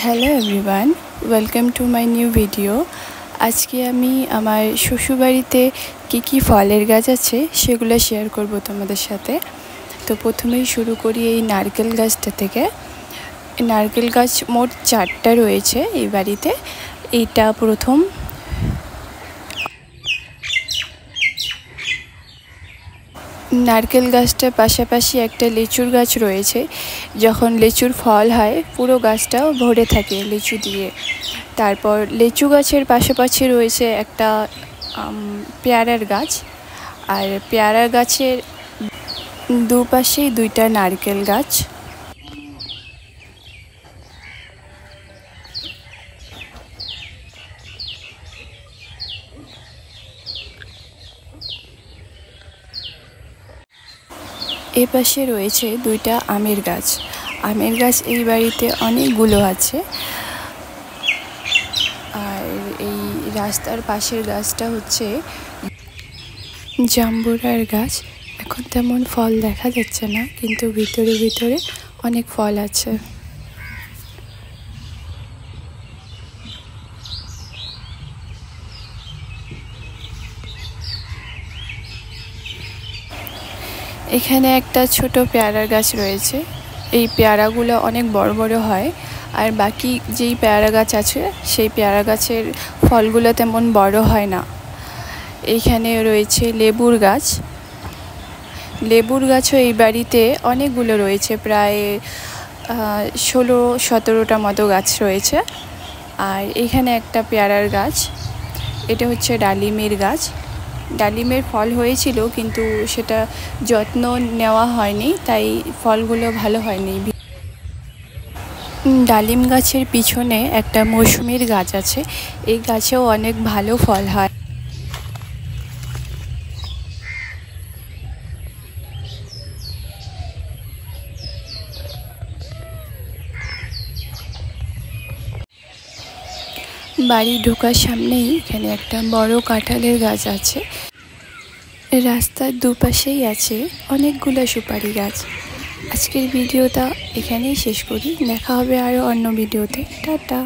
Hello everyone, welcome to my new video. আজকে আমি আমার শ্বশুরবাড়িতে কী ফলের গাছ আছে সেগুলো শেয়ার করব তোমাদের সাথে। তো প্রথমেই শুরু করি এই নারকেল গাছটা থেকে। নারকেল গাছ মোট 4টা রয়েছে এই বাড়িতে। এইটা প্রথম। নারকেল গাছটার পাশাপাশি একটা লিচুর গাছ রয়েছে। যখন লিচুর ফল হয় পুরো গাছটাও ভরে থাকে লিচু দিয়ে। তারপর লিচু গাছের পাশাপাশি রয়েছে একটা পেয়ারার গাছ, আর পেয়ারার গাছের দুপাশেই 2টা নারকেল গাছ। এ পাশে রয়েছে 2টা আমের গাছ। আমের গাছ এই বাড়িতে অনেকগুলো আছে। আর এই রাস্তার পাশের গাছটা হচ্ছে জাম্বুরার গাছ। এখন তেমন ফল দেখা যাচ্ছে না, কিন্তু ভিতরে ভিতরে অনেক ফল আছে। এখানে একটা ছোট পেয়ারার গাছ রয়েছে। এই পেয়ারাগুলো অনেক বড় বড় হয়, আর বাকি যেই পেয়ারা গাছ আছে সেই পেয়ারা গাছের ফলগুলো তেমন বড় হয় না। এইখানে রয়েছে লেবুর গাছ। লেবুর গাছও এই বাড়িতে অনেকগুলো রয়েছে, প্রায় 16-17টা মতো গাছ রয়েছে। আর এখানে একটা পেয়ারার গাছ, এটা হচ্ছে ডালিমের গাছ। ডালিমের ফল হয়েছিল, কিন্তু সেটা যত্ন নেওয়া হয়নি, তাই ফলগুলো ভালো হয়নি। ডালিম গাছের পিছনে একটা মৌসুমীর গাছ আছে, এই গাছেও অনেক ভালো ফল হয়। বাড়ি ঢোকার সামনেই এখানে একটা বড় কাঁঠালের গাছ আছে। রাস্তার দুপাশেই আছে অনেকগুলো সুপারি গাছ। আজকের ভিডিওটা এখানেই শেষ করি। দেখা হবে আরও অন্য ভিডিওতে। টাটা।